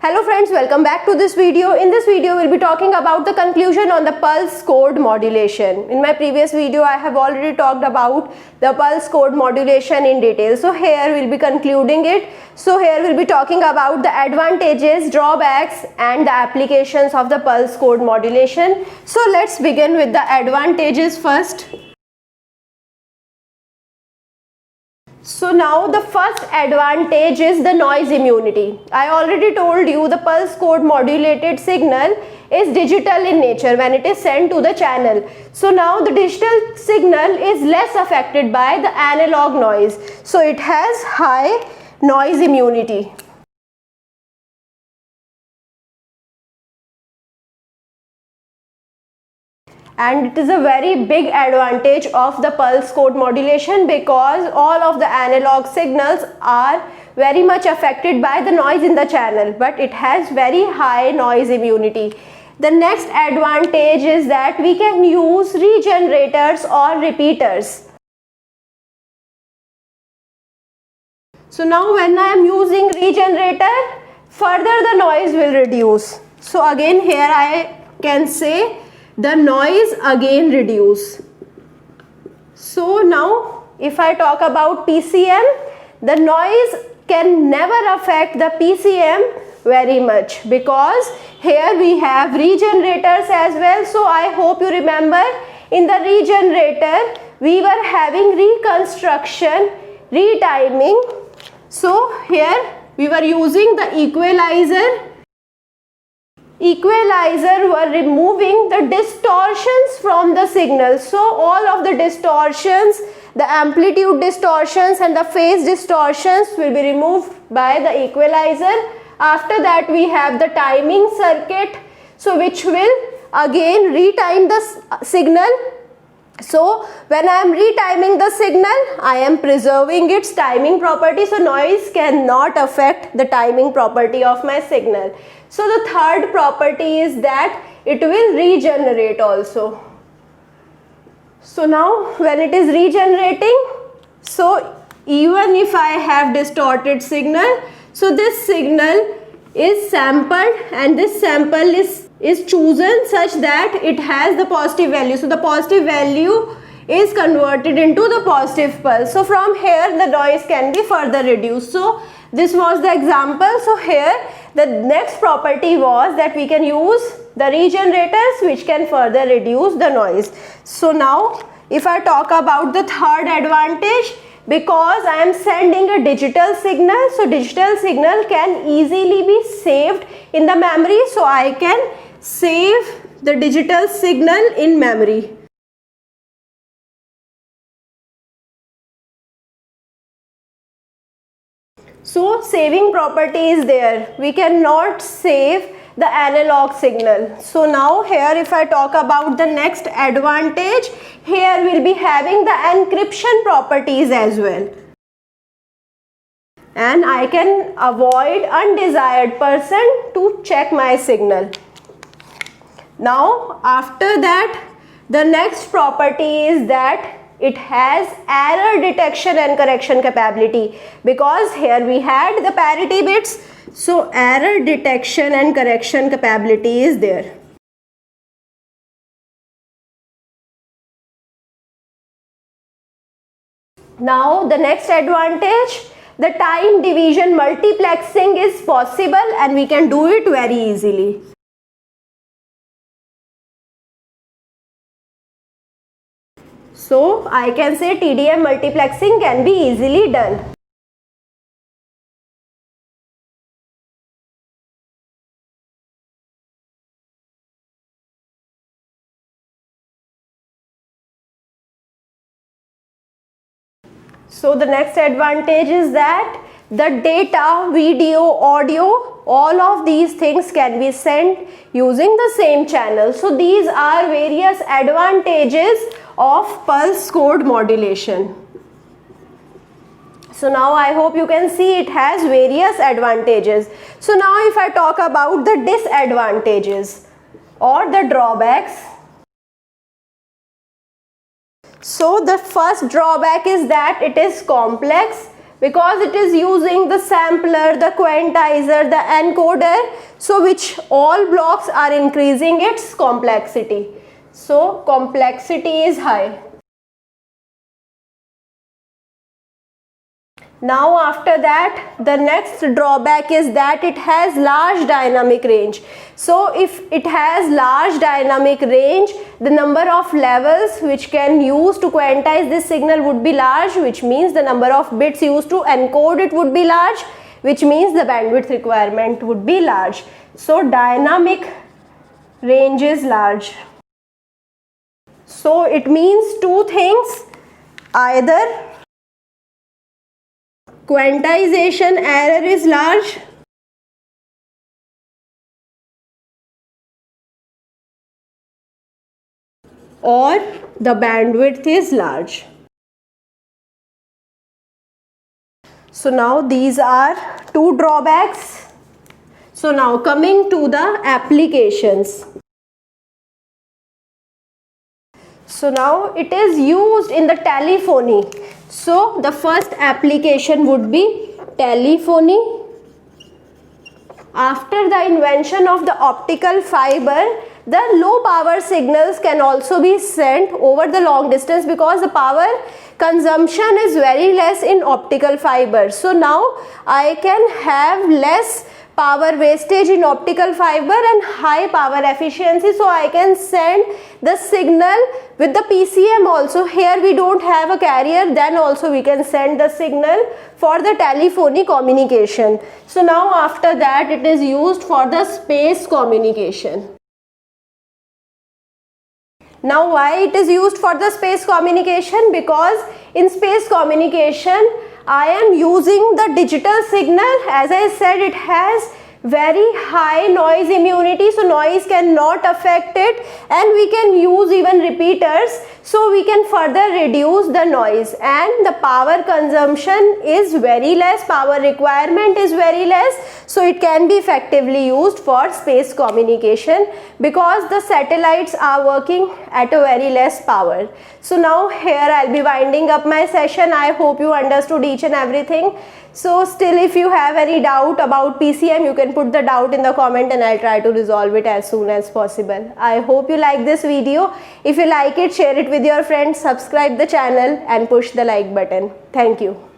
Hello friends, welcome back to this video. In this video, we'll be talking about the conclusion on the pulse code modulation. In my previous video, I have already talked about the pulse code modulation in detail. So here we'll be concluding it. So here we'll be talking about the advantages, drawbacks and the applications of the pulse code modulation. So let's begin with the advantages first. So now the first advantage is the noise immunity. I already told you the pulse code modulated signal is digital in nature when it is sent to the channel. So now the digital signal is less affected by the analog noise. So it has high noise immunity. And it is a very big advantage of the pulse code modulation because all of the analog signals are very much affected by the noise in the channel, but it has very high noise immunity. The next advantage is that we can use regenerators or repeaters. So now when I am using regenerator, further the noise will reduce. So again here I can say the noise again reduce. So now if I talk about PCM, the noise can never affect the PCM very much because here we have regenerators as well. So I hope you remember in the regenerator we were having reconstruction, retiming. So here we were using the equalizer were removing the distortions from the signal. So all of the distortions, the amplitude distortions and the phase distortions will be removed by the equalizer. After that we have the timing circuit, so which will again retime the signal. So when I am retiming the signal, I am preserving its timing property, so noise cannot affect the timing property of my signal. So the third property is that it will regenerate also. So now when it is regenerating, so even if I have distorted signal, so this signal is sampled and this sample is chosen such that it has the positive value. So the positive value is converted into the positive pulse. So from here the noise can be further reduced. So this was the example. So here the next property was that we can use the regenerators which can further reduce the noise. So now if I talk about the third advantage, because I am sending a digital signal, so digital signal can easily be saved in the memory. So I can save the digital signal in memory. So saving property is there. We cannot save the analog signal. So now here if I talk about the next advantage, here we'll be having the encryption properties as well. And I can avoid undesired person to check my signal. Now after that, the next property is that it has error detection and correction capability, because here we had the parity bits, so error detection and correction capability is there. Now the next advantage, the time division multiplexing is possible and we can do it very easily. So I can say TDM multiplexing can be easily done. So the next advantage is that the data, video, audio, all of these things can be sent using the same channel. So these are various advantages of pulse code modulation. So now I hope you can see it has various advantages. So now if I talk about the disadvantages or the drawbacks. So the first drawback is that it is complex because it is using the sampler, the quantizer, the encoder, so which all blocks are increasing its complexity. So complexity is high. Now after that, the next drawback is that it has large dynamic range. So if it has large dynamic range, the number of levels which can use to quantize this signal would be large, which means the number of bits used to encode it would be large, which means the bandwidth requirement would be large. So dynamic range is large. So it means two things: either quantization error is large, or the bandwidth is large. So now these are two drawbacks. So now coming to the applications. So now it is used in the telephony. So the first application would be telephony. After the invention of the optical fiber, the low power signals can also be sent over the long distance because the power consumption is very less in optical fiber. So now I can have less power wastage in optical fiber and high power efficiency, so I can send the signal with the PCM also. Here we don't have a carrier, then also we can send the signal for the telephony communication. So now after that it is used for the space communication. Now why it is used for the space communication? Because in space communication I am using the digital signal. As I said, it has very high noise immunity, so noise cannot affect it, and we can use even repeaters, so we can further reduce the noise, and the power consumption is very less, power requirement is very less, so it can be effectively used for space communication because the satellites are working at a very less power. So now here I'll be winding up my session. I hope you understood each and everything. So still, if you have any doubt about PCM, you can put the doubt in the comment and I'll try to resolve it as soon as possible. I hope you like this video. If you like it, share it with your friends, subscribe the channel and push the like button. Thank you.